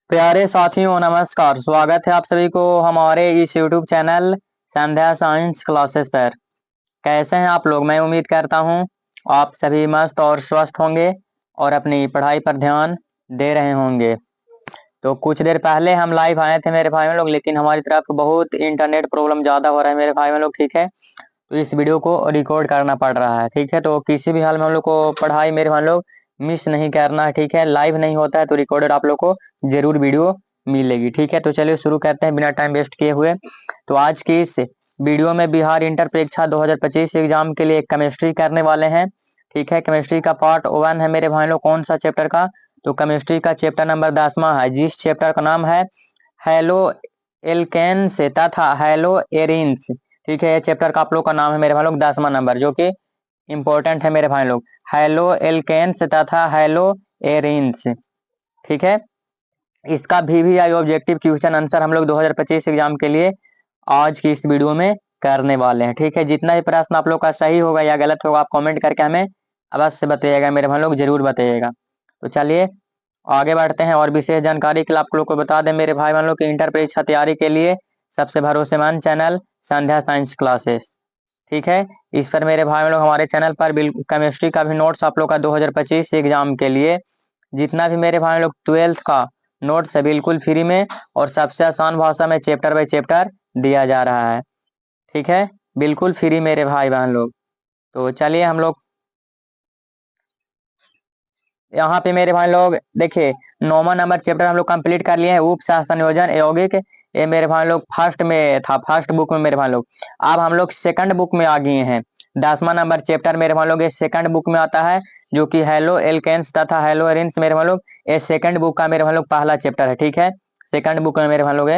प्यारे साथियों नमस्कार। स्वागत है आप सभी को हमारे इस YouTube चैनल संध्या साइंस क्लासेस पर। कैसे हैं आप लोग? मैं उम्मीद करता हूं आप सभी मस्त और स्वस्थ होंगे और अपनी पढ़ाई पर ध्यान दे रहे होंगे। तो कुछ देर पहले हम लाइव आए थे मेरे भाई लोग, लेकिन हमारी तरफ बहुत इंटरनेट प्रॉब्लम ज़्यादा हो रहा है मेरे भाई लोग। ठीक है, तो इस वीडियो को रिकॉर्ड करना पड़ रहा है। ठीक है, तो किसी भी हाल में हम लोग को पढ़ाई मेरे भाई लोग मिस नहीं करना है। ठीक है, लाइव नहीं होता है तो रिकॉर्डेड आप लोग को जरूर वीडियो मिलेगी। ठीक है, तो चलिए शुरू करते हैं बिना टाइम वेस्ट किए हुए। तो आज की इस वीडियो में बिहार इंटर परीक्षा 2025 एग्जाम के लिए केमिस्ट्री करने वाले हैं। ठीक है, केमिस्ट्री का पार्ट 1 है मेरे भाई लोग। कौन सा चैप्टर का? तो केमिस्ट्री का चैप्टर नंबर 10वां है, जिस चैप्टर का नाम है हेलो एल्केन्स तथा हेलो एरिन्स। ठीक है, ये चैप्टर का आप लोग का नाम है मेरे भाई लोग 10वां नंबर, जो कि इंपॉर्टेंट है मेरे भाई लोग। हेलो एल्केन्स तथा हेलो एरिन्स। ठीक है, इसका VVI ऑब्जेक्टिव क्वेश्चन आंसर हम लोग 2025 एग्जाम के लिए आज की इस वीडियो में करने वाले हैं। ठीक है, जितना भी प्रश्न आप लोग का सही होगा या गलत होगा आप कमेंट करके हमें अवश्य बताइएगा मेरे भाई लोग, जरूर बताइएगा। तो चलिए आगे बढ़ते हैं और विशेष जानकारी के लिए आप लोग को बता दें मेरे भाई बहनों की इंटर परीक्षा तैयारी के लिए सबसे भरोसेमंद चैनल संध्या साइंस क्लासेस। ठीक है, इस पर मेरे भाई लोग हमारे चैनल पर बिल्कुल केमिस्ट्री का भी नोट्स आप लोग का 2025 एग्जाम के लिए जितना भी मेरे भाई लोग 12th का नोट्स है बिल्कुल फ्री में और सबसे आसान भाषा में चैप्टर बाय चैप्टर दिया जा रहा है। ठीक है, बिल्कुल फ्री मेरे भाई बहन लोग। तो चलिए हम लोग यहाँ पे मेरे भाई लोग देखिए 9वां नंबर चैप्टर हम लोग कंप्लीट कर लिए हैं, उप संयोजन यौगिक। ये मेरे भाई लोग फर्स्ट में था, फर्स्ट बुक में मेरे भाई लोग। अब हम लोग सेकंड बुक में आ गए हैं। 10वां नंबर चैप्टर मेरे भाई लोग ये सेकंड बुक में आता है, जो कि हेलो एल्केन्स तथा हेलो एरिन्स मेरे भाई लोग। ये सेकंड बुक का मेरे भाई लोग पहला चैप्टर है। ठीक है, सेकंड बुक में मेरे भाई लोग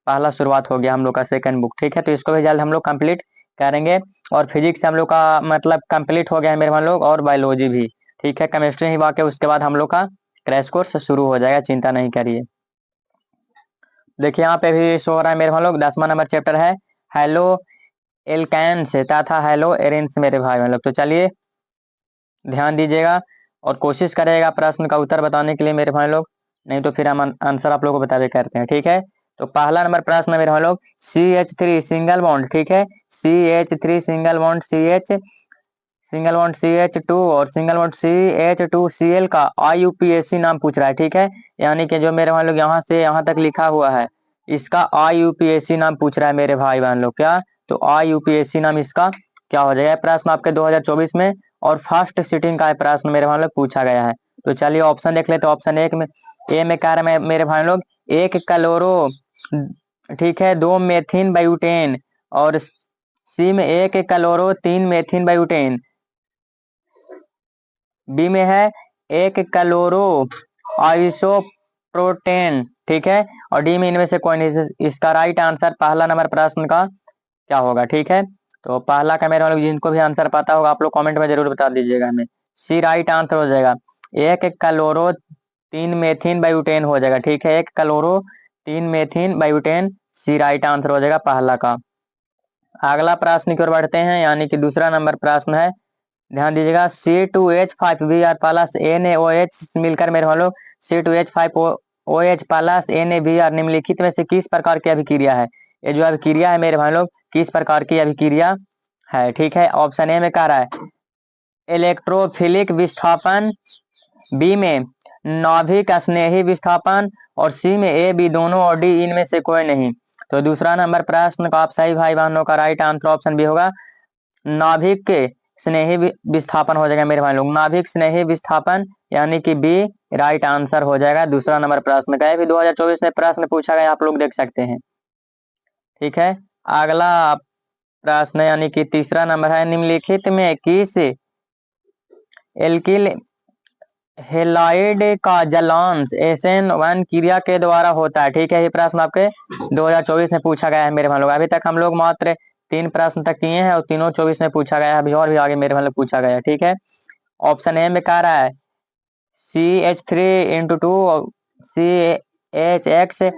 पहला शुरुआत हो गया हम लोग का सेकंड बुक। ठीक है, तो इसको भी जल्द हम लोग कंप्लीट करेंगे। और फिजिक्स हम लोग का मतलब कंप्लीट हो गया है मेरे भाई लोग, और बायोलॉजी भी। ठीक है, केमिस्ट्री ही बाकी, उसके बाद हम लोग का क्रैश कोर्स शुरू हो जाएगा, चिंता नहीं करिए। देखिए यहाँ पे भी शो हो रहा है मेरे भाई लोग 10वां नंबर चैप्टर है हेलो एल्केन्स तथा हेलो एरिन्स मेरे भाई लोग। तो चलिए ध्यान दीजिएगा और कोशिश करेगा प्रश्न का उत्तर बताने के लिए मेरे भाई लोग, नहीं तो फिर हम आंसर आप लोगों को बता दे करते हैं। ठीक है, तो पहला नंबर प्रश्न है मेरे भाई लोग CH3 सिंगल बॉन्ड। ठीक है, CH3 single bond CH, single bond CH2 और सिंगल बॉन्ड CH2Cl का IUPAC नाम पूछ रहा है। ठीक है, यानी कि जो मेरे भाई लोग यहाँ से यहाँ तक लिखा हुआ है इसका IUPAC नाम पूछ रहा है मेरे भाई बहन लोग। क्या? तो IUPAC नाम इसका क्या हो जाएगा? प्रश्न आपके 2024 में और फर्स्ट सिटिंग का प्रश्न मेरे भाई लोग पूछा गया है। तो चलिए ऑप्शन देख ले। तो ऑप्शन एक में ए में कह रहे हैं मेरे भाई लोग एक क्लोरो, ठीक है, 2 मेथिन बायूटेन, और सी में एक क्लोरो 3 मेथिन बायूटेन, बी में है एक क्लोरो आइसोप्रोटेन। ठीक है, और डी में इनमें से कोई नहीं। इसका राइट आंसर पहला नंबर प्रश्न का क्या होगा? ठीक है, तो पहला का मेरे वालों जिनको भी आंसर पता होगा आप लोग कमेंट में जरूर बता दीजिएगा हमें। सी राइट आंसर हो जाएगा, एक क्लोरो 3 मेथिन बायूटेन हो जाएगा। ठीक है, एक क्लोरो 3 मेथिन बायूटेन, सी राइट आंसर हो जाएगा पहला का। अगला प्रश्न की ओर बढ़ते हैं, यानी कि दूसरा नंबर प्रश्न है। ध्यान दीजिएगा C2H5Br प्लस NaOH मिलकर मेरे वालों C2H5OH प्लस NaBr निम्नलिखित में से किस प्रकार की अभिक्रिया है? ये जो अभिक्रिया है मेरे भाई लोग किस प्रकार की अभिक्रिया है? ठीक है, ऑप्शन ए में कह रहा है इलेक्ट्रोफिलिक विस्थापन, बी में नाभिक स्नेही विस्थापन, और सी में ए बी दोनों और डी इनमें से कोई नहीं। तो दूसरा नंबर प्रश्न का आप सही भाई बहनों का राइट आंसर ऑप्शन बी होगा, नाभिक के स्नेही विस्थापन हो जाएगा मेरे भाई लोग। नाभिक स्नेही विस्थापन यानी कि बी राइट आंसर हो जाएगा दूसरा नंबर प्रश्न का। भी 2024 में प्रश्न पूछा गया, आप लोग देख सकते हैं। ठीक है, अगला प्रश्न यानी कि तीसरा नंबर है, निम्नलिखित में किस एल्किल हेलाइड का जलांश SN1 क्रिया के द्वारा होता है? ठीक है, ये प्रश्न आपके 2024 में पूछा गया है मेरे भाई लोग। अभी तक हम लोग मात्र 3 प्रश्न तक किए हैं और तीनों 24 में पूछा गया है, अभी और भी आगे मेरे भाई लोग पूछा गया है। ठीक है, ऑप्शन ए में कह रहा है CH3 × 2 CHX,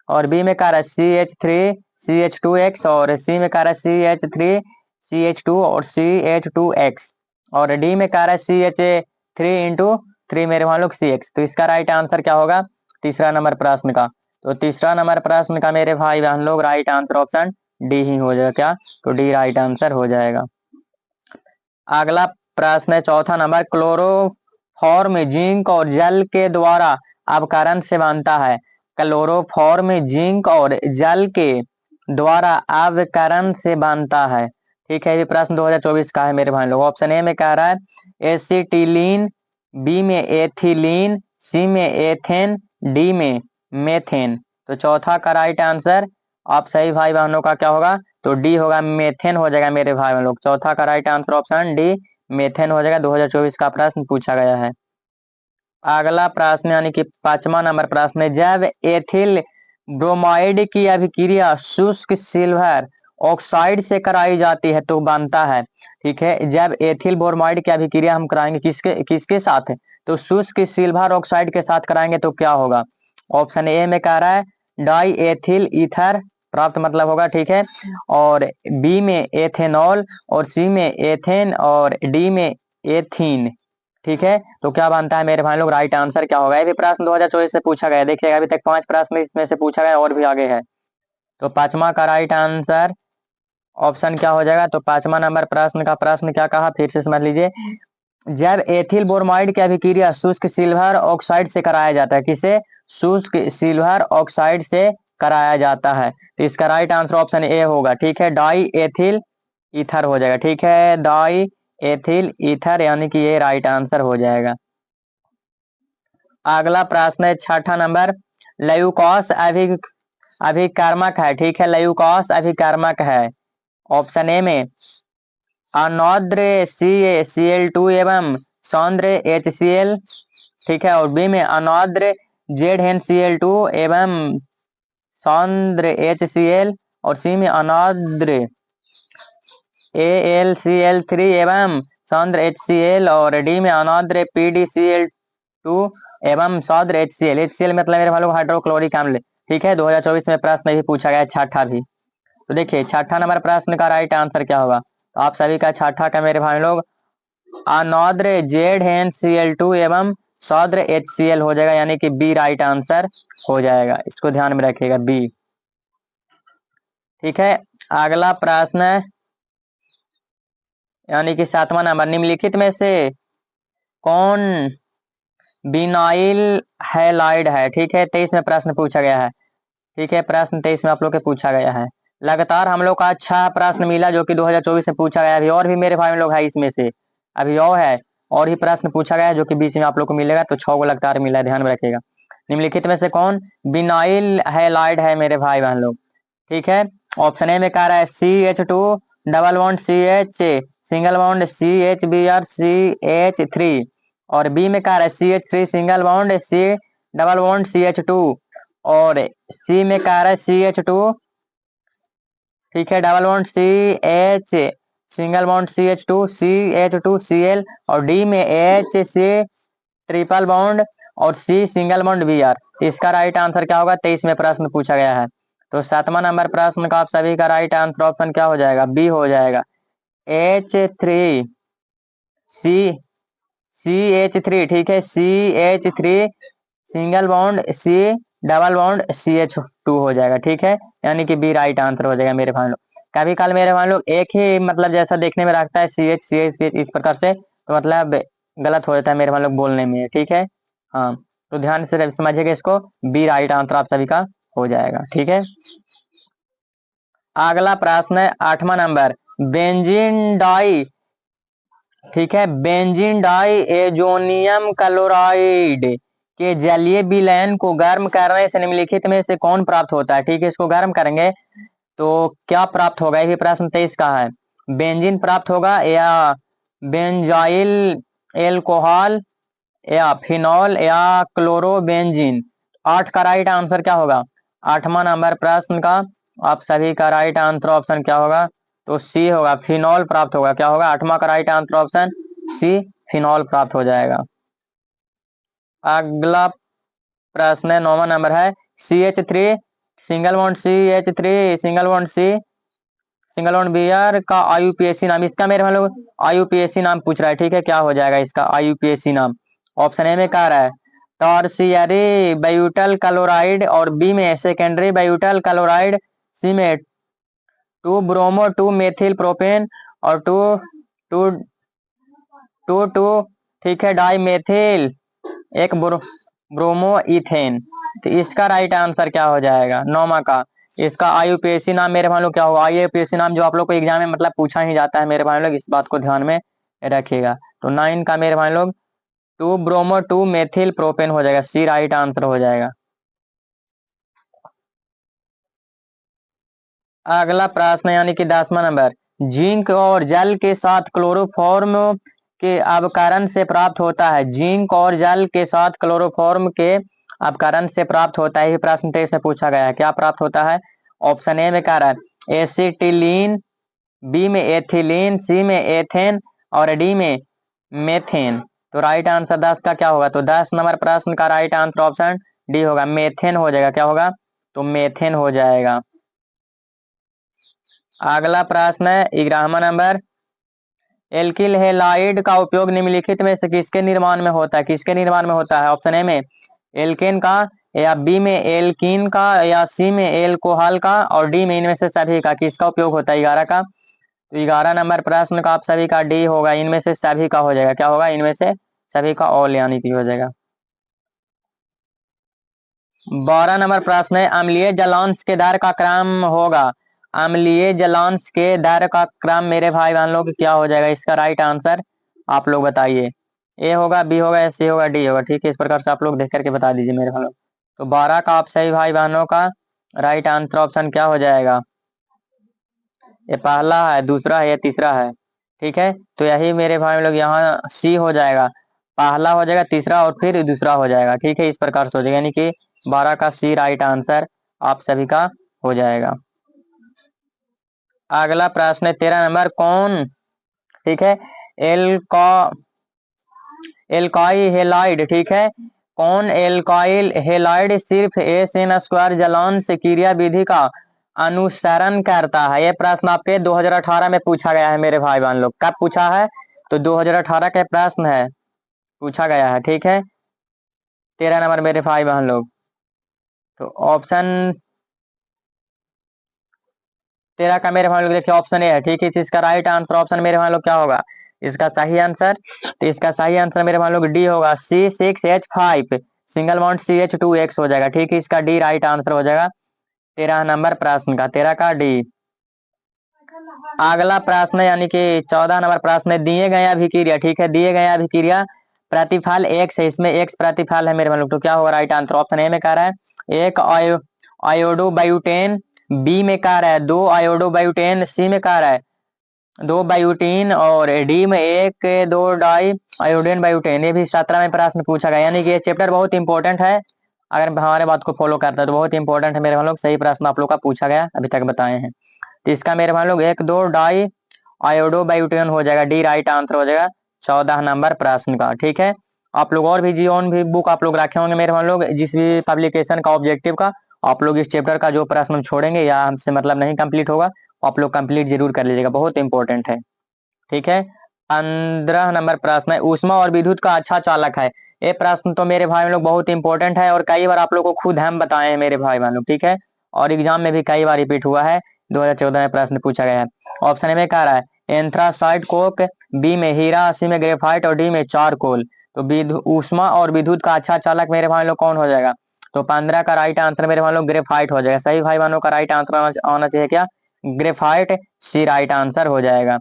और बी में कह रहा है CH3CH2X, और सी में कह रहा है CH3CH2 और CH2X, और डी में कह रहा है CH3 × 3 मेरे भाई लोग CX। तो इसका राइट आंसर क्या होगा? तीसरा नंबर प्रश्न का। तो तीसरा नंबर प्रश्न का मेरे भाई बहन लोग राइट आंसर ऑप्शन डी ही हो जाएगा। क्या? तो डी राइट आंसर हो जाएगा। अगला प्रश्न है चौथा नंबर, क्लोरोफॉर्म जिंक और जल के द्वारा अवकरण से बनता है। क्लोरोफॉर्म जिंक और जल के द्वारा अवकरण से बनता है। ठीक है, ये प्रश्न 2024 का है मेरे भाई लोग। ऑप्शन ए में कह रहा है एसिटिलीन, बी में एथिलीन, सी में एथेन, डी में मेथेन। तो चौथा का राइट आंसर आप सही भाई बहनों का क्या होगा? तो डी होगा, मेथेन हो जाएगा मेरे भाई बहन लोग। चौथा का right answer option D methane हो जाएगा। 2024 का प्रश्न पूछा गया है। अगला प्रश्न यानी कि पांचवा नंबर प्रश्न है, जब एथिल ब्रोमाइड की अभिक्रिया शुष्क सिल्वर ऑक्साइड से कराई जाती है तो बनता है। ठीक है, जब एथिल ब्रोमाइड की अभिक्रिया हम कराएंगे किसके किसके साथ? तो शुष्क सिल्वर ऑक्साइड के साथ कराएंगे तो क्या होगा? ऑप्शन ए में कह रहा है डाई एथिल ईथर प्राप्त मतलब होगा। ठीक है, और बी में एथेनॉल, और सी में एथेन, और डी में एथीन। ठीक है, तो क्या बनता है मेरे भाई लोग? राइट आंसर क्या होगा? ये भी प्रश्न 2024 से पूछा गया। देखिएगा अभी तक 5 प्रश्न इसमें से पूछा गया और भी आगे है। तो पांचवा का राइट आंसर ऑप्शन क्या हो जाएगा? तो पांचवा नंबर प्रश्न का प्रश्न क्या कहा फिर से समझ लीजिए। जब एथिल ब्रोमाइड की अभिक्रिया शुष्क सिल्वर ऑक्साइड से कराया जाता है, किसे? शुष्क सिल्वर ऑक्साइड से कराया जाता है। तो इसका राइट आंसर ऑप्शन ए होगा। ठीक है, डाई एथिल ईथर हो जाएगा। ठीक है, डाई एथिल ईथर यानी कि ये राइट आंसर हो जाएगा। अगला प्रश्न है छठा नंबर, ल्यूकोस अभिकर्मक है। ठीक है, ल्यूकोस अभिकर्मक है। ऑप्शन ए में अनौद्र CaCl2 एवं सौंद्र HCl। ठीक है, और बी में अनौद्र ZnCl2 एवं सौंद्र HCl, और सी में अनौद्र AlCl3 एवं सौंद्र HCl, और डी में अनौद्र PdCl2 एवं सौंद्र HCl। HCl मतलब मेरे भाई लोग हाइड्रोक्लोरिक अम्ल। ठीक है, 2024 में प्रश्न भी पूछा गया छठा भी। तो देखिए छठा नंबर प्रश्न का राइट आंसर क्या होगा? तो आप सभी का छठा का मेरे भाई लोग अनौद्र ZnCl2 एवं सौद्र HCl हो जाएगा, यानी कि बी राइट आंसर हो जाएगा। इसको ध्यान में रखिएगा, बी। ठीक है, अगला प्रश्न है यानी कि सातवां नंबर, निम्नलिखित में से कौन बिनाइल हैलाइड है? ठीक है, 23 में प्रश्न पूछा गया है। ठीक है, प्रश्न 23 में आप लोग के पूछा गया है। लगातार हम लोग का अच्छा प्रश्न मिला जो कि 2024 में पूछा गया। अभी और भी मेरे भाई लोग है इसमें से, अभी और है और ही प्रश्न पूछा गया है जो कि बीच में आप लोग को मिलेगा। तो 6 को लगातार मिला है, ध्यान में रखिएगा। निम्नलिखित में से कौन बिनाइल हैलाइड है मेरे भाई बहन लोग? ठीक है, ऑप्शन ए में कह रहा है CH2 double bond CH single bond CHBr CH3, और बी में कह रहा है CH3 single bond C double bond CH2, और सी में कह रहा है CH2। ठीक है, double bond CH single bond CH2 CH2Cl, और डी में HC ट्रिपल बॉन्ड, और सी सिंगल बॉन्ड Br। इसका राइट आंसर क्या होगा? 23 में प्रश्न पूछा गया है। तो सातवां नंबर प्रश्न का आप सभी का राइट आंसर ऑप्शन क्या हो जाएगा? बी हो जाएगा, H3 CH3। ठीक है, CH3 single bond C double bond CH2 हो जाएगा। ठीक है, यानी कि बी राइट आंसर हो जाएगा मेरे भाई लोग। कभी कल मेरे भाई लोग एक ही मतलब जैसा देखने में रखता है CH इस प्रकार से, तो मतलब गलत हो जाता है मेरे भाई लोग बोलने में। ठीक है, हाँ, तो ध्यान से समझिएगा इसको, बी राइट आंसर आप सभी का हो जाएगा। ठीक है, अगला प्रश्न है आठवां नंबर, बेंजीन डाई। ठीक है, बेंजीन डाई एजोनियम क्लोराइड के जलीय विलयन को गर्म करने से निम्नलिखित में से कौन प्राप्त होता है? ठीक है, इसको गर्म करेंगे तो क्या प्राप्त होगा? ये प्रश्न 23 का है। बेंजीन प्राप्त होगा, या बेंजाइल एल्कोहल, या फिनॉल, या क्लोरोबेंजीन। 8 का राइट आंसर क्या होगा? आठवां नंबर प्रश्न का आप सभी का राइट आंसर ऑप्शन क्या होगा? तो सी होगा, फिनॉल प्राप्त होगा। क्या होगा? आठवां का right answer option C, phenol प्राप्त हो जाएगा। अगला प्रश्न है नौवां नंबर है, CH3 single bond CH3 single bond C single bond Br का IUPAC नाम। इसका मेरे हम लोग IUPAC नाम पूछ रहा है। ठीक है, क्या हो जाएगा इसका IUPAC नाम? ऑप्शन ए में कह रहा है टॉर्सियरी ब्यूटल क्लोराइड और बी में सेकेंडरी ब्यूटल क्लोराइड, सी में 2 ब्रोमो 2 मेथिल प्रोपेन और टू टू टू ठीक है डाई मेथिल एक ब्रोमो इथेन। तो इसका राइट आंसर क्या हो जाएगा 9वां का। इसका आईयूपीएसी नाम मेरे भाई लोग क्या होगा, आईयूपीएसी नाम जो आप लोग को एग्जाम में मतलब पूछा ही जाता है मेरे भाई लोग, इस बात को ध्यान में रखिएगा। तो 9 का मेरे भाई लोग 2 ब्रोमो 2 मेथिल प्रोपेन हो जाएगा, सी राइट आंसर हो जाएगा। अगला प्रश्न यानी कि 10वां नंबर, जिंक और जल के साथ क्लोरोफॉर्म के अवकरण से प्राप्त होता है। जिंक और जल के साथ क्लोरोफॉर्म के अवकरण से प्राप्त होता है, ये प्रश्न 23 में पूछा गया है। क्या प्राप्त होता है? ऑप्शन ए में कह रहा है एसिटिलीन, बी में एथिलीन, सी में एथेन और डी में मेथेन। तो राइट आंसर 10 का क्या होगा? तो 10 नंबर प्रश्न का राइट आंसर ऑप्शन डी होगा, मेथेन हो जाएगा। क्या होगा? तो मेथेन हो जाएगा। अगला प्रश्न है 11वां नंबर, एल्किल हैलाइड का उपयोग निम्नलिखित में से किसके निर्माण में होता है? किसके निर्माण में होता है? ऑप्शन ए में एल्केन का, या बी में एल्कीन का, या सी में एल्कोहल का और डी में इनमें से सभी का। किसका उपयोग होता है 11 का? तो 11 नंबर प्रश्न का आप सभी का डी होगा, इनमें से सभी का हो जाएगा। क्या होगा? इनमें से सभी का ऑल यानी कि हो जाएगा। 12 नंबर प्रश्न है, अम्लीय जलांश के दर का क्रम होगा। अम्लीय जलांश के दर का क्रम मेरे भाई बहन लोग क्या हो जाएगा? इसका राइट आंसर आप लोग बताइए। ए होगा, बी होगा, सी होगा, डी होगा। ठीक है, इस प्रकार से आप लोग देख करके बता दीजिए मेरे भाई लोग। तो 12 का आप सही भाई बहनों का राइट आंसर ऑप्शन क्या हो जाएगा? ये पहला है, दूसरा है या तीसरा है? ठीक है, तो यही मेरे भाई लोग यहाँ सी हो जाएगा। पहला हो जाएगा, तीसरा और फिर दूसरा हो जाएगा। ठीक है, इस प्रकार से हो जाएगा, यानी कि 12 का सी राइट आंसर आप सभी का हो जाएगा। अगला प्रश्न है 13 नंबर, कौन ठीक है एल्को एल्काइल हेलाइड ठीक है, कौन एल्काइल हेलाइड सिर्फ SN² जलांश क्रिया विधि का अनुसरण करता है? यह प्रश्न आपके 2018 में पूछा गया है मेरे भाई बहन लोग। कब पूछा है? तो 2018 का प्रश्न है, पूछा गया है। ठीक है, 13 नंबर मेरे भाई बहन लोग। तो ऑप्शन 13 का मेरे भाई लोग देखिए ऑप्शन ए है। ठीक है, इसका राइट आंसर ऑप्शन मेरे भाई लोग क्या होगा? इसका सही आंसर, तो इसका सही आंसर मेरे भाई लोग डी होगा, C6H5 सिंगल बॉन्ड CH2X हो जाएगा। ठीक है, इसका डी राइट आंसर हो जाएगा 13 नंबर प्रश्न का, 13 का डी। अगला प्रश्न यानी कि 14 नंबर प्रश्न है, दिए गए अभिक्रिया ठीक है, दिए गए अभिक्रिया प्रतिफल एक्स है, इसमें एक्स प्रतिफल है मेरे भाई लोग। तो क्या होगा राइट आंसर? ऑप्शन ए में कह रहा है एक आयोडो बायूटेन, बी में कह रहा है 2 आयोडो बायूटेन, सी में कह रहा है 2 बायूटीन और डी में 1 2 डाई आयोडीन बायूटेन। ये भी 17 में प्रश्न पूछा गया, यानी कि ये चैप्टर बहुत इंपॉर्टेंट है। अगर हमारे बात को फॉलो करता है तो बहुत इंपॉर्टेंट है मेरे भाई लोग। सही प्रश्न आप लोग का पूछा गया, अभी तक बताए हैं। तो इसका मेरे भाई लोग 1 2 डाई आयोडो बायूटेन हो जाएगा, डी राइट आंसर हो जाएगा 14 नंबर प्रश्न का। ठीक है, आप लोग और भी जीवन भी बुक आप लोग रखे होंगे मेरे भाई लोग, जिस भी पब्लिकेशन का ऑब्जेक्टिव का, आप लोग इस चैप्टर का जो प्रश्न छोड़ेंगे या हमसे मतलब नहीं कंप्लीट होगा, आप लोग कंप्लीट जरूर कर लीजिएगा, बहुत इंपॉर्टेंट है। ठीक है, 15 नंबर प्रश्न है, ऊष्मा और विद्युत का अच्छा चालक है। ये प्रश्न तो मेरे भाई लोग बहुत इंपॉर्टेंट है और कई बार आप लोग को खुद हम बताए हैं मेरे भाई लोग। ठीक है, और एग्जाम में भी कई बार रिपीट हुआ है, 2014 में प्रश्न पूछा गया है। ऑप्शन में कह रहा है एंथ्रासाइट कोक, बी में हीरा, सी में ग्रेफाइट और डी में चारकोल। तो ऊष्मा और विद्युत का अच्छा चालक मेरे भाई लोग कौन हो जाएगा? तो 15 का राइट आंसर मेरे भाई लोग ग्रेफाइट हो जाएगा। सही भाई बहनों का राइट आंसर आना चाहिए क्या? ग्रेफाइट, सी राइट आंसर हो जाएगा।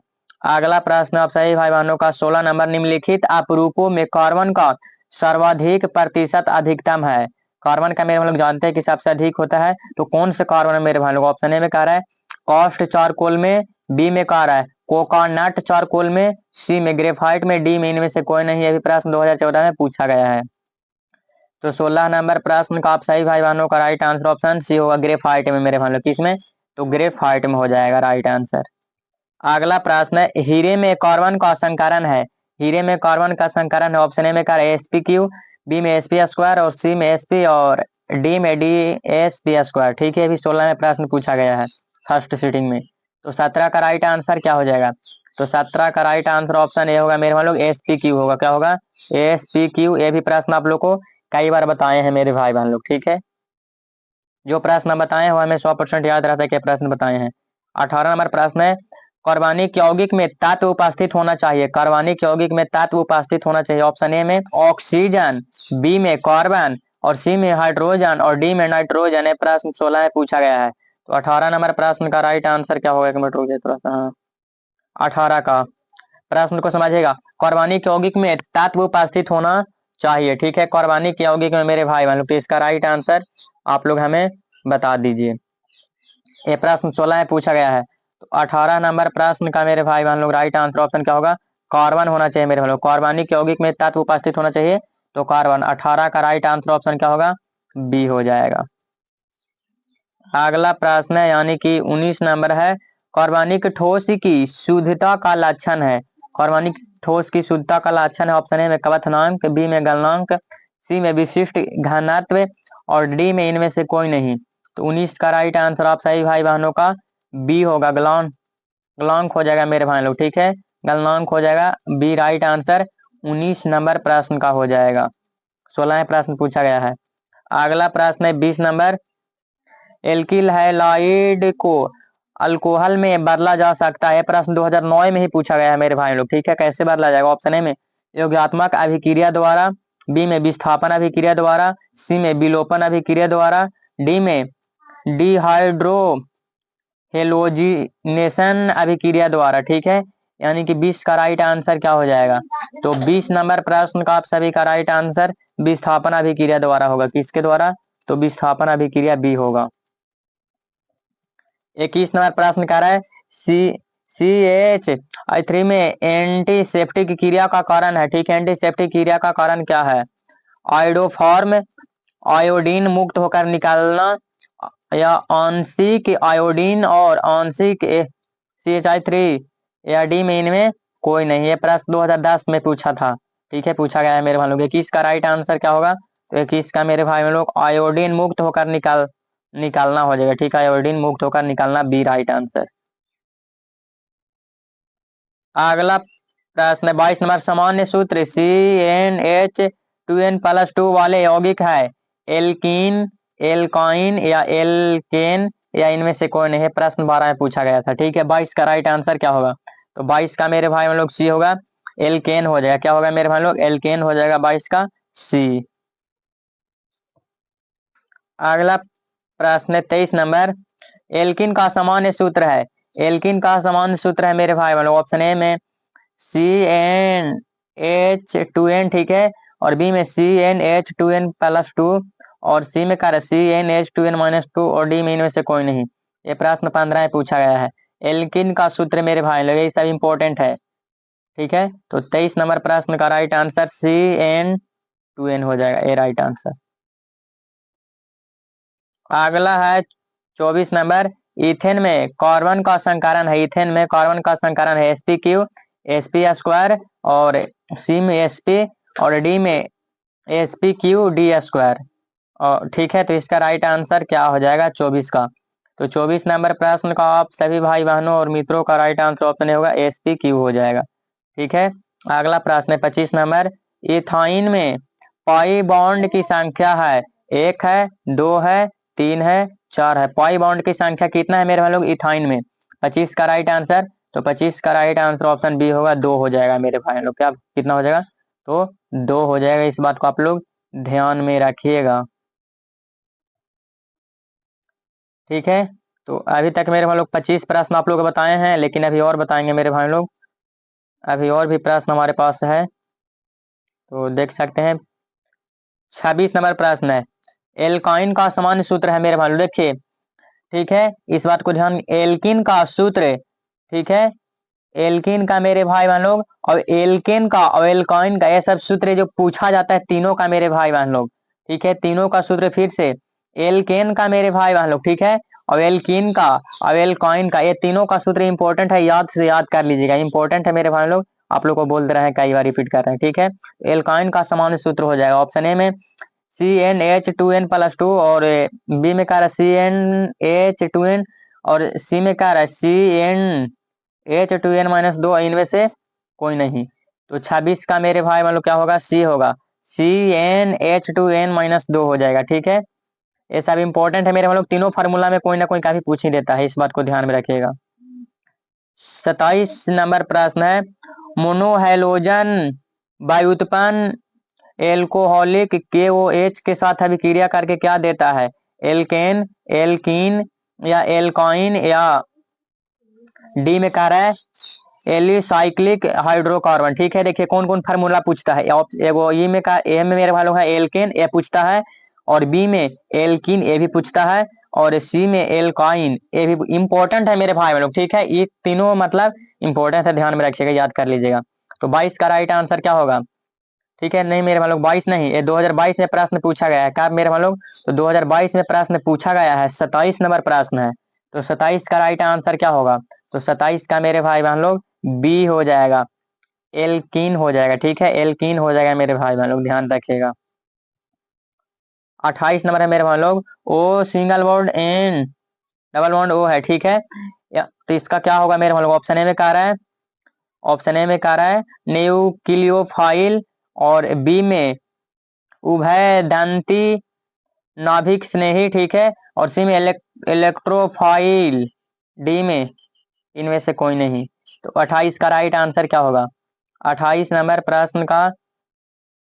अगला प्रश्न आप सही भाई बहनों का 16 नंबर, निम्नलिखित अपरूपों में कार्बन का सर्वाधिक प्रतिशत अधिकतम है। कार्बन का मेरे हम लोग जानते हैं कि सबसे अधिक होता है, तो कौन से कार्बन है मेरे भाई लोग? ऑप्शन ए में कह रहा है कॉस्ट चारकोल में, बी में कह रहा है कोकोनट चारकोल में, सी में ग्रेफाइट में, डी में इनमें से कोई नहीं। अभी प्रश्न 2014 में पूछा गया है। तो 16 नंबर प्रश्न का आप सही भाई बहनों का राइट आंसर ऑप्शन सी होगा, ग्रेफाइट में मेरे भाई लोग। किसमें? तो ग्रेफाइट में हो जाएगा राइट आंसर। अगला प्रश्न है, हीरे में कार्बन का संकरण है। हीरे में कार्बन का संकरण है, ऑप्शन ए में कर sp3, बी में sp² और सी में sp और डी में dsp²। ठीक है, अभी 16 में प्रश्न पूछा गया है फर्स्ट सीटिंग में। तो 17 का राइट आंसर क्या हो जाएगा? तो 17 का राइट आंसर ऑप्शन ए होगा मेरे मान लोग sp3 होगा। क्या होगा? sp3। ये भी प्रश्न आप लोग को कई बार बताए हैं मेरे भाई बहन लोग, ठीक है। जो प्रश्न बताए हैं वो हमें 100% याद रहता है कि प्रश्न बताए हैं। 18 नंबर प्रश्न है, कार्बनिक यौगिक में तत्व उपस्थित होना चाहिए। कार्बनिक यौगिक में तत्व उपस्थित होना चाहिए। ऑप्शन ए में ऑक्सीजन, बी में कार्बन, और सी में हाइड्रोजन, और डी में नाइट्रोजन। ये प्रश्न 16 में पूछा गया है। तो 18 नंबर प्रश्न का राइट आंसर क्या होगा? एक मिनट रुक जाइए थोड़ा सा। हाँ, 18 का प्रश्न को समझिएगा। कार्बनिक यौगिक में तत्व उपस्थित होना चाहिए, ठीक है। कार्बनिक यौगिक में मेरे भाई बहनों, तो इसका राइट आंसर आप लोग हमें बता दीजिए। ये प्रश्न 16 में पूछा गया है। तो 18 नंबर प्रश्न का मेरे भाई बहन लोग राइट आंसर ऑप्शन क्या होगा? कार्बन होना चाहिए मेरे भाई लोग। कार्बनिक यौगिक में तत्व उपस्थित होना चाहिए तो कार्बन। 18 का राइट आंसर ऑप्शन क्या होगा? बी हो जाएगा। अगला प्रश्न है यानी कि 19 नंबर है, कार्बनिक ठोस की शुद्धता का लक्षण है। कार्बनिक ठोस की शुद्धता का लक्षण है। ऑप्शन ए में क्वथनांक, बी में गलनांक, सी में विशिष्ट घनत्व, और डी में इनमें से कोई नहीं। तो 19 का राइट आंसर आप सही भाई बहनों का बी होगा, गलनांक हो जाएगा मेरे भाई लोग, ठीक है। गलनांक हो जाएगा बी, राइट आंसर 19 नंबर प्रश्न का हो जाएगा। 16 प्रश्न पूछा गया है। अगला प्रश्न है 20 नंबर, एल्किल हैलाइड को अल्कोहल में बदला जा सकता है। प्रश्न 2009 में ही पूछा गया है मेरे भाई लोग, ठीक है। कैसे बदला जाएगा? ऑप्शन ए में योगात्मक अभिक्रिया द्वारा, बी में विस्थापन अभिक्रिया द्वारा, सी में विलोपन अभिक्रिया द्वारा, डी में डिहाइड्रो हेलोजिनेशन अभिक्रिया द्वारा, ठीक है। यानी कि 20 का राइट आंसर क्या हो जाएगा? तो 20 नंबर प्रश्न का आप सभी का राइट आंसर विस्थापन अभिक्रिया द्वारा होगा। किसके द्वारा? तो विस्थापन अभिक्रिया बी होगा। 21 नंबर प्रश्न कर रहा है, CH3 में एंटीसेप्टिक क्रिया का कारण है, ठीक है। एंटीसेप्टिक क्रिया का कारण क्या है? आयोडोफॉर्म, आयोडीन मुक्त होकर निकालना, या आंशिक आयोडीन और आंशिक CH3, या डी में इनमें कोई नहीं। है प्रश्न 2010 में पूछा था, ठीक है, पूछा गया है मेरे भाई लोग। 21 का राइट आंसर क्या होगा? तो 21 का मेरे भाई लोग आयोडीन मुक्त होकर निकालना हो जाएगा, ठीक है। आयोडीन मुक्त होकर निकालना बी राइट आंसर। अगला प्रश्न है 22 नंबर, सामान्य सूत्र CnH2n+2 वाले यौगिक है। एल्कीन, एल्काइन, या एल्केन, या इनमें से कोई नहीं है। प्रश्न 12 में पूछा गया था, ठीक है। 22 का राइट आंसर क्या होगा? तो 22 का मेरे भाई लोग सी होगा, एल्केन हो जाएगा। क्या होगा मेरे भाई लोग? एल्केन हो जाएगा 22 का सी। अगला प्रश्न है 23 नंबर, एल्किन का सामान्य सूत्र है। एल्किन का सामान्य सूत्र है मेरे भाई लोग। ऑप्शन ए में CnH2n, ठीक है, और बी में CnH2n+2, और सी में क्या है? CnH2n-2, और डी में इनमें से कोई नहीं। ये प्रश्न 15 में पूछा गया है। एल्किन का सूत्र मेरे भाई लोग, ये सब इंपॉर्टेंट है, ठीक है। तो 23 नंबर प्रश्न का राइट आंसर CN2N हो जाएगा, ये राइट आंसर। अगला है 24 नंबर, इथेन में कार्बन का संकरण है। इथेन में कार्बन का संकरण है sp3 sp², और सी में sp, और डी में sp3d²। और ठीक है, तो इसका राइट आंसर क्या हो जाएगा 24 का? तो 24 नंबर प्रश्न का आप सभी भाई बहनों और मित्रों का राइट आंसर ऑप्शन होगा sp3 हो जाएगा, ठीक है। अगला प्रश्न है 25 नंबर, इथाइन में पाई बॉन्ड की संख्या है। 1 है, 2 है, 3 है, 4 है। पाई बॉन्ड की संख्या कितना है मेरे भाई लोग इथाइन में? 25 का राइट आंसर, तो 25 का राइट आंसर ऑप्शन बी होगा, 2 हो जाएगा मेरे भाई लोग। क्या कितना हो जाएगा? तो 2 हो जाएगा। इस बात को आप लोग ध्यान में रखिएगा, ठीक है। तो अभी तक मेरे भाई लोग 25 प्रश्न आप लोग बताए हैं, लेकिन अभी और बताएंगे मेरे भाई लोग। अभी और भी प्रश्न हमारे पास है, तो देख सकते हैं। 26 नंबर प्रश्न है, एल्काइन का सामान्य सूत्र है मेरे भाई लोग, देखिए, ठीक है। इस बात को ध्यान, एल्किन का सूत्र, ठीक है, एल्किन का मेरे भाई बहन लोग, और एल्केन का और एल्काइन का, ये सब सूत्र जो पूछा जाता है तीनों का मेरे भाई बहन लोग, ठीक है। तीनों का सूत्र फिर से, एल्केन का मेरे भाई बहन लोग, ठीक है, और एल्किन का और एल्काइन का, ये तीनों का सूत्र इंपॉर्टेंट है, याद से याद कर लीजिएगा, इंपॉर्टेंट है मेरे भाई लोग। आप लोग को बोल दे रहे हैं, कई बार रिपीट कर रहे हैं, ठीक है। एल्काइन का सामान्य सूत्र हो जाएगा ऑप्शन ए में CnH2n+2, और बी में क्या रहा है CnH2n, और सी में क्या रहा है CnH2n-2, इनमें से कोई नहीं। तो 26 का मेरे भाई मान लो क्या होगा? सी होगा। CnH2n-2 हो जाएगा। ठीक है, ये सब इंपॉर्टेंट है मेरे हम लोग, तीनों फार्मूला में कोई ना कोई काफी पूछ ही देता है, इस बात को ध्यान में रखिएगा। 27 नंबर प्रश्न है, मोनोहैलोजन व्युत्पन्न एल्कोहलिक KOH के साथ अभिक्रिया करके क्या देता है? एल्केन, एल्कीन या एल्काइन या डी में कह रहा है एलिसाइक्लिक हाइड्रोकार्बन। ठीक है, देखिए कौन कौन फार्मूला पूछता है। एगो ई में का ए में मेरे वालों है एल्केन, ए पूछता है, और बी में एल्कीन, ए भी पूछता है, और सी में एल्काइन, ए भी इंपॉर्टेंट है मेरे भाई लोग। ठीक है, ये तीनों मतलब इंपॉर्टेंट है, ध्यान में रखिएगा, याद कर लीजिएगा। तो 22 का राइट आंसर क्या होगा? ठीक है, नहीं मेरे लोग 22 नहीं, ये 2022 में प्रश्न पूछा गया है। कब मेरे लोग? तो 2022 में प्रश्न पूछा गया है, 27 नंबर प्रश्न है। तो 27 का राइट आंसर क्या होगा? तो 27 का मेरे भाई बहन लोग बी हो जाएगा, एल्कीन हो जाएगा। ठीक है, एल्कीन हो जाएगा मेरे भाई बहन लोग, ध्यान रखिएगा। 28 नंबर है मेरे भाई लोग, O single bond N double bond O है। ठीक है, तो इसका क्या होगा मेरे भाई लोग? ऑप्शन ए में कह रहा है, ऑप्शन ए में कह रहा है न्यूक्लियोफाइल, और बी में उभय दंती नाभिक स्नेही। ठीक है, और सी में इलेक्ट्रोफाइल, डी में इनमें से कोई नहीं। तो 28 का राइट आंसर क्या होगा? 28 नंबर प्रश्न का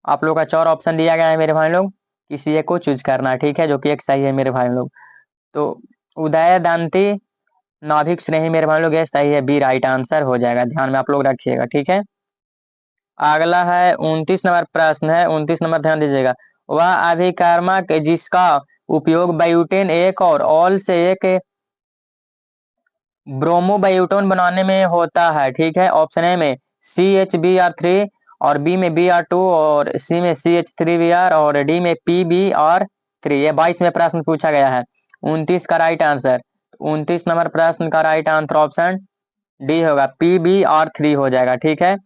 आप लोग का 4 ऑप्शन दिया गया है मेरे भाई लोग, किसी एक को चूज करना है। ठीक है, जो कि एक सही है मेरे भाई लोग। तो उदय दंती नाभिक स्नेही मेरे भाई लोग, ये सही है, बी राइट आंसर हो जाएगा, ध्यान में आप लोग रखिएगा। ठीक है, अगला है 29 नंबर प्रश्न है, 29 नंबर ध्यान दीजिएगा। वह अभिकर्मक जिसका उपयोग ब्यूटेन एक और ऑल से एक ब्रोमोबायूटोन बनाने में होता है। ठीक है, ऑप्शन ए में CHBr3, और बी में Br2, और सी में CH3Br, और डी में PBr3। ये 22 में प्रश्न पूछा गया है। 29 का राइट आंसर, 29 नंबर प्रश्न का राइट आंसर ऑप्शन डी होगा, PBr3 हो जाएगा। ठीक है,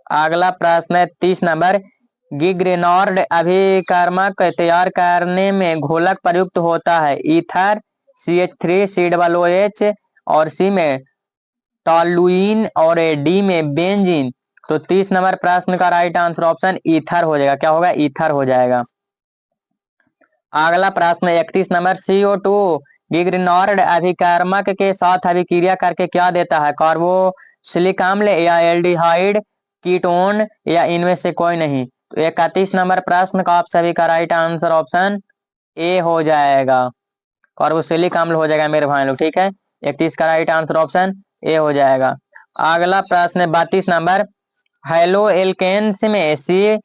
अगला प्रश्न है 30 नंबर, गिग्रेनॉर्ड अभिकर्मक तैयार करने में घोलक प्रयुक्त होता है? ईथर, CH3COOH, और सी में टॉलुइन, और डी में बेंजीन। तो 30 नंबर प्रश्न का राइट आंसर ऑप्शन ईथर हो जाएगा। क्या होगा? ईथर हो जाएगा। अगला प्रश्न 31 नंबर, CO2 गिग्रेनॉर्ड अभिकर्मक के साथ अभिक्रिया करके क्या देता है? कार्बोक्सिलिक अम्ल या एल्डिहाइड कीटोन या इनमें से कोई नहीं। तो 31 नंबर प्रश्न का आप सभी का राइट आंसर ऑप्शन ए हो जाएगा, कार्बोक्सिलिक अम्ल हो जाएगा मेरे भाई लोग। ठीक है, 31 का राइट आंसर ऑप्शन ए हो जाएगा। अगला प्रश्न है 32 नंबर, हेलो एल्केन्स में सी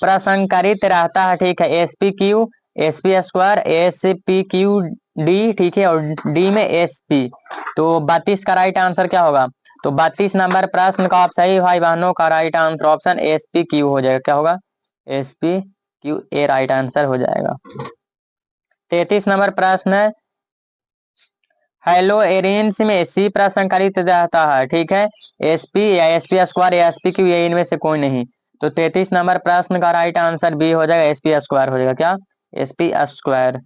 प्रसंकरित रहता है। ठीक है, sp3, sp2, sp3d। ठीक है, और डी में sp। तो 32 का राइट आंसर क्या होगा? तो 32 नंबर प्रश्न का आप सही भाई बहनों का राइट आंसर ऑप्शन sp3 हो जाएगा। क्या होगा? sp3 ए राइट आंसर हो जाएगा। 33 नंबर प्रश्न है, हेलो एरेंस में सी प्रसंकरित रहता है। ठीक है, sp या sp2 या sp3 या इनमें से कोई नहीं। तो 33 नंबर प्रश्न का राइट आंसर बी हो जाएगा, sp2 हो जाएगा। क्या? sp2।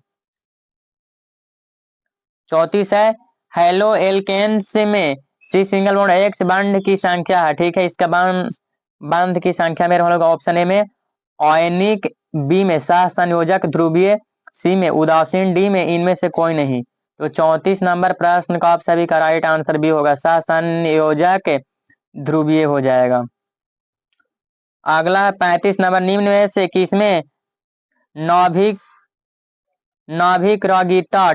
34 है, हेलो एल्केन्स में C single bond X bond की संख्या है। ठीक है, इसका बॉन्ड की संख्या मेरे हम लोग ऑप्शन ए में आयनिक, बी में सह संयोजक ध्रुवीय, सी में उदासीन, डी में इनमें से कोई नहीं। तो 34 नंबर प्रश्न का आप सभी का राइट आंसर भी होगा, सह संयोजक ध्रुवीय हो जाएगा। अगला 35 नंबर, निम्न में से किसमें नाभिक नाभिक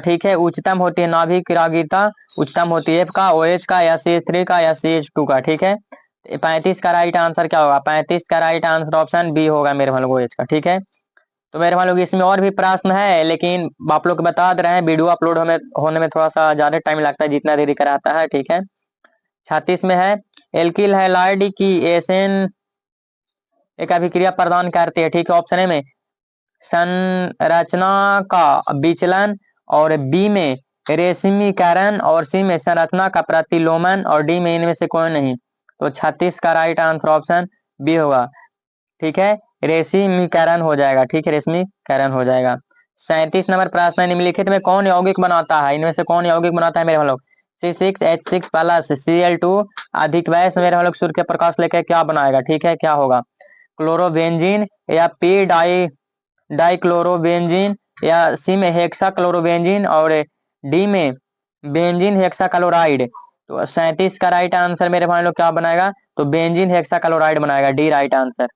ठीक है उच्चतम होती है? नाभिक उच्चतम होती है, F का, OH का, या CH3 का, या CH2 का। ठीक है, 35 का राइट आंसर क्या होगा? 35 का राइट आंसर ऑप्शन बी होगा मेरे भाई लोग, OH का। ठीक है, तो मेरे भाई लोग इसमें और भी प्रश्न है, लेकिन आप लोग को बता दे रहे हैं, वीडियो अपलोड होने में थोड़ा सा ज्यादा टाइम लगता है, जितना देरी कराता है। ठीक है, 36 में है, एल्किल हैलाइड की एसेन एक अभिक्रिया प्रदान करती है। ठीक है, ऑप्शन ए में संरचना का विचलन, और बी में रेशमीकरण, और सी में संरचना का प्रतिलोमन, और डी में इनमें से कोई नहीं। तो 36 का राइट आंसर ऑप्शन बी होगा। ठीक है, रेशमीकरण हो जाएगा। ठीक है, रेशमीकरण हो जाएगा। 37 नंबर प्रश्न, निम्नलिखित में कौन यौगिक बनाता है? इनमें से कौन यौगिक बनाता है मेरे हम लोग? C6H6 प्लस Cl2 अधिक वैस मेरे हम लोग सूर्य के प्रकाश लेकर क्या बनाएगा? ठीक है, क्या होगा? क्लोरोबेंजीन, या पी डाइक्लोरोबेंजीन, या सी में हेक्सा क्लोरोबेंजीन, और डी में बेंजीन हेक्सा क्लोराइड। तो 37 का राइट आंसर मेरे भाई लोग क्या बनाएगा? तो बेंजीन हेक्सा क्लोराइड बनाएगा, डी राइट आंसर।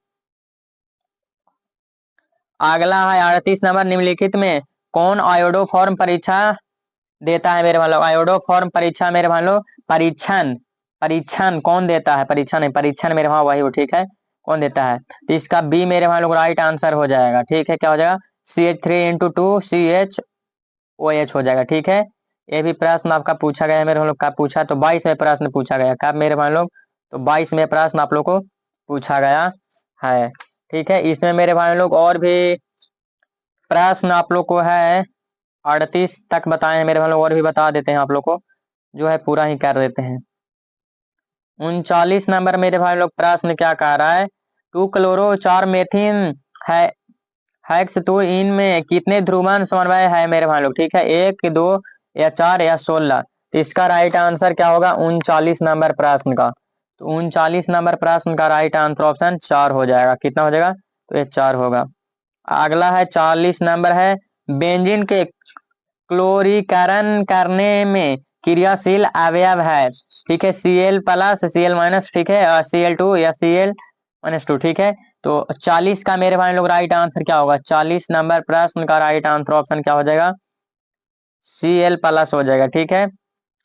अगला है 38 नंबर, निम्नलिखित में कौन आयोडोफॉर्म परीक्षा देता है मेरे भाई लोग? आयोडोफॉर्म परीक्षा मेरे भाई लोग, परीक्षण परीक्षण कौन देता है? परीक्षण नहीं, परीक्षण मेरे भाई वही हो, ठीक है, कौन देता है? तो इसका बी मेरे भाई लोग राइट आंसर हो जाएगा, ठीक है। क्या हो जाएगा? CH3 × 2 CHOH हो जाएगा, ठीक है। ये भी प्रश्न आपका पूछा गया है मेरे लोग का, पूछा तो 22वें प्रश्न पूछा गया, कब मेरे भाई लोग? तो 22वें प्रश्न आप लोग को पूछा गया है, ठीक है। इसमें मेरे भाई लोग और भी प्रश्न आप लोग को है, 38 तक बताए हैं मेरे भाई लोग, और भी बता देते हैं आप लोग को, जो है पूरा ही कर देते हैं। 39 नंबर मेरे भाई लोग प्रश्न क्या कह रहा है? 2 क्लोरो 4 मेथिन है हैक्स, तो इनमें कितने ध्रुवण समन्वय है मेरे भाई लोग? ठीक है, 1, 2 या 4 या 16। तो इसका राइट आंसर क्या होगा 39 नंबर प्रश्न का? तो 39 नंबर प्रश्न का राइट आंसर ऑप्शन 4 हो जाएगा। कितना हो जाएगा? तो ये 4 होगा। अगला है 40 नंबर है, बेंजीन के क्लोरीकरण करने में क्रियाशील अवयव है, ठीक है, Cl+, Cl-, ठीक है, Cl2 या Cl-2, ठीक है। तो 40 का मेरे भाई लोग राइट आंसर क्या होगा? 40 नंबर प्रश्न का राइट आंसर ऑप्शन क्या हो जाएगा? Cl+ हो जाएगा, ठीक है।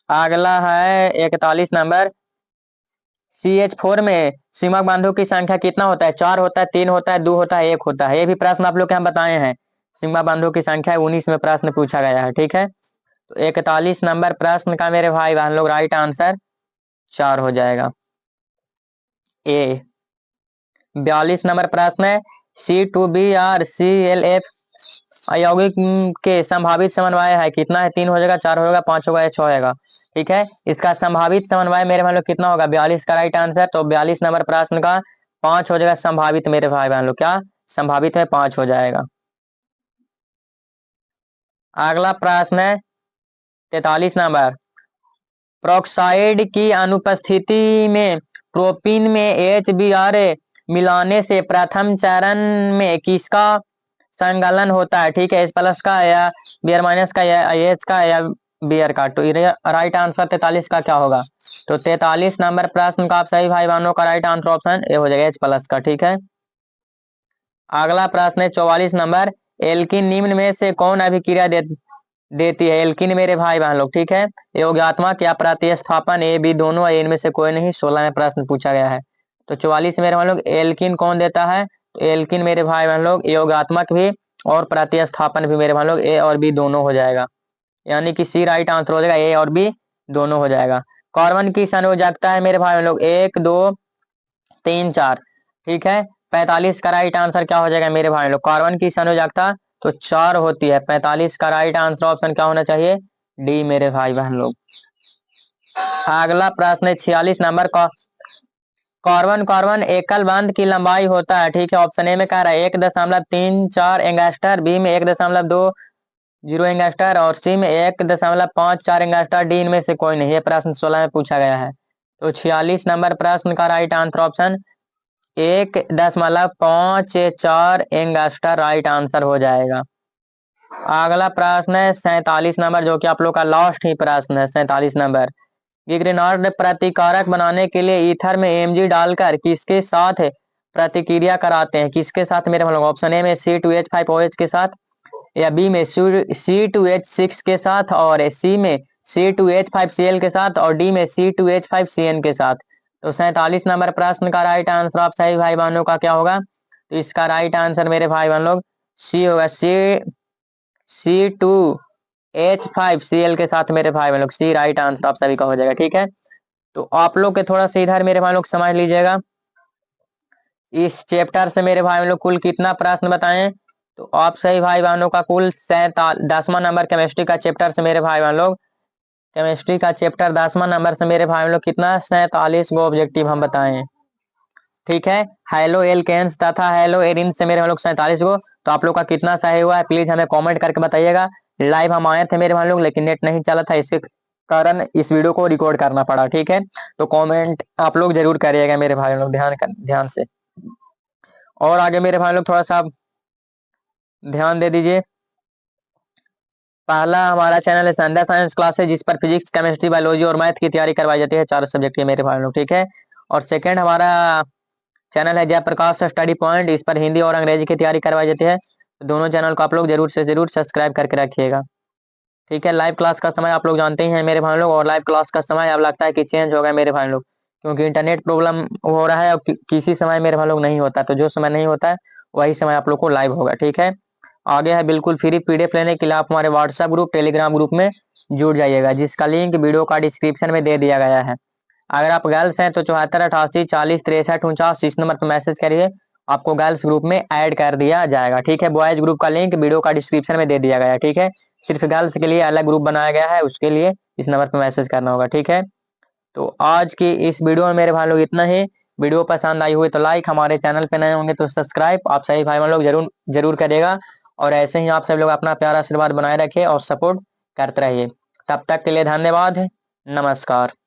अगला है 41 नंबर, CH4 में सीमक बांधों की संख्या कितना होता है? 4 होता है, 3 होता है, 2 होता है, 1 होता है। ये भी प्रश्न आप लोग के हम बताए हैं। सीमा बांधों की संख्या 19 में प्रश्न पूछा गया है, ठीक है। तो 41 नंबर प्रश्न का मेरे भाई बहन लोग राइट आंसर 4 हो जाएगा, ए। 42 नंबर प्रश्न है, C2Br ClF यौगिक के संभावित समन्वय है कितना है? 3 हो जाएगा, 4 होगा, 5 होगा या 6 होगा, ठीक है। इसका संभावित समन्वय मेरे भाई लोग कितना होगा? 42 का राइट आंसर। तो 42 नंबर प्रश्न का 5 हो जाएगा संभावित मेरे भाई बहन लोग, क्या संभावित है? 5 हो जाएगा। अगला प्रश्न है 43 नंबर, प्रोक्साइड की अनुपस्थिति में प्रोपीन में HBr मिलाने से प्रथम चरण में किसका संकलन होता है? ठीक है, H+ का या Br- का या H का या Br का? तो राइट आंसर 43 का क्या होगा? तो 43 नंबर प्रश्न का आप सही भाई बहनों का राइट आंसर ऑप्शन ए हो जाएगा, H+ का, ठीक है। अगला प्रश्न है 44 नंबर, एल्किन निम्न में से कौन अभिक्रिया देती है? एल्किन मेरे भाई बहन लोग, ठीक है, योगात्मक या प्रतिस्थापन, ए बी दोनों है, इनमें से कोई नहीं। 16 में प्रश्न पूछा गया है। तो 44 मेरे भाई लोग, एल्किन कौन देता है? तो एल्किन मेरे भाई बहन लोग योगात्मक भी और प्रतिस्थापन भी मेरे भाई लोग ए और बी दोनों हो जाएगा, यानी कि सी राइट आंसर हो जाएगा, ए और बी दोनों हो जाएगा। कार्बन की संयोजकता है मेरे भाई बहन लोग 1, 2, 3, 4, ठीक है। 45 का राइट आंसर क्या हो जाएगा मेरे भाई लोग? कार्बन की संयोजकता तो 4 होती है। 45 का राइट आंसर ऑप्शन क्या होना चाहिए? डी मेरे भाई बहन लोग। अगला प्रश्न है 46 नंबर का, कार्बन कार्बन एकल बंध की लंबाई होता है, ठीक है। ऑप्शन ए में कह रहा है 1.34 एंगस्टर, बी में 1.20 एंगस्टर और सी में 1.54 एंगस्टर, डी इनमें से कोई नहीं। है प्रश्न 16 में पूछा गया है। तो 46 नंबर प्रश्न का right answer option 1.54 angstrom right answer हो जाएगा। अगला प्रश्न है 47 नंबर, जो कि आप लोग का लास्ट ही प्रश्न है। 47 नंबर, गिग्रेनार्ड प्रतिकारक बनाने के लिए ईथर में Mg डालकर किसके साथ प्रतिक्रिया कराते हैं? किसके साथ मेरे हम लोग? ऑप्शन ए में C2H5OH के साथ, या बी में C2H6 के साथ, और सी में C2H5Cl के साथ, और डी में C2H5CN के साथ। तो 47 नंबर प्रश्न का राइट आंसर आप सही भाई बहनों का क्या होगा? तो इसका राइट आंसर मेरे भाई बहन लोग सी होगा, C2H5Cl के साथ मेरे भाई बहन लोग, सी राइट आंसर आप सभी का हो जाएगा, ठीक है। तो आप लोग के थोड़ा सा इधर मेरे भाई लोग समझ लीजिएगा, इस चैप्टर से मेरे भाई लोग कुल कितना प्रश्न बताएं? तो आप सही भाई बहनों का कुल 10वां नंबर केमिस्ट्री का चैप्टर से मेरे भाई बहन लोग, केमिस्ट्री का चैप्टर 10वां नंबर से मेरे भाई लोग कितना 47 गो ऑब्जेक्टिव हम बताएं, ठीक है। हेलो एल्केन्स तथा हेलो एरिन से मेरे हम लोग 47 गो। तो आप लोग का कितना सही हुआ है प्लीज हमें कमेंट करके बताइएगा। लाइव हम आए थे मेरे भाई लोग, लेकिन नेट नहीं चला था, इसके कारण इस वीडियो को रिकॉर्ड करना पड़ा, ठीक है। तो कमेंट आप लोग जरूर करिएगा मेरे भाई लोग, ध्यान से। और आगे मेरे भाई लोग थोड़ा सा ध्यान दे दीजिए। पहला हमारा चैनल है संध्या साइंस क्लासेस, जिस पर फिजिक्स, केमिस्ट्री, बायोलॉजी और मैथ की तैयारी करवाई जाती है, 4 सब्जेक्ट के मेरे भाई लोग, ठीक है। और सेकंड हमारा चैनल है जयप्रकाश स्टडी पॉइंट, इस पर हिंदी और अंग्रेजी की तैयारी करवाई जाती है। दोनों चैनल को आप लोग जरूर से जरूर सब्सक्राइब करके रखिएगा, ठीक है। लाइव क्लास का समय आप लोग जानते ही हैं मेरे भाई लोग, और लाइव क्लास का समय अब लगता है कि चेंज होगा मेरे भाई लोग, क्योंकि इंटरनेट प्रॉब्लम हो रहा है और किसी समय मेरे भाई लोग नहीं होता, तो जो समय नहीं होता है वही समय आप लोग को लाइव होगा, ठीक है। आगे है बिल्कुल फ्री पीडीएफ लेने के लिए आप हमारे व्हाट्सएप ग्रुप, टेलीग्राम ग्रुप में जुड़ जाइएगा, जिसका लिंक वीडियो का डिस्क्रिप्शन में दे दिया गया है। अगर आप गर्ल्स हैं तो 74 88 40 63 49 इस नंबर पर मैसेज करिए, आपको गर्ल्स ग्रुप में ऐड कर दिया जाएगा, ठीक है। बॉयज ग्रुप का लिंक वीडियो का डिस्क्रिप्शन में दे दिया गया है, ठीक है। सिर्फ गर्ल्स के लिए अलग ग्रुप बनाया गया है, उसके लिए इस नंबर पर मैसेज करना होगा, ठीक है। तो आज की इस वीडियो में मेरे भाई लोग इतना ही। वीडियो पसंद आई हुई तो लाइक, हमारे चैनल पे नए होंगे तो सब्सक्राइब आप सभी भाई लोग जरूर जरूर करेगा। और ऐसे ही आप सब लोग अपना प्यारा आशीर्वाद बनाए रखे और सपोर्ट करते रहिए। तब तक के लिए धन्यवाद, नमस्कार।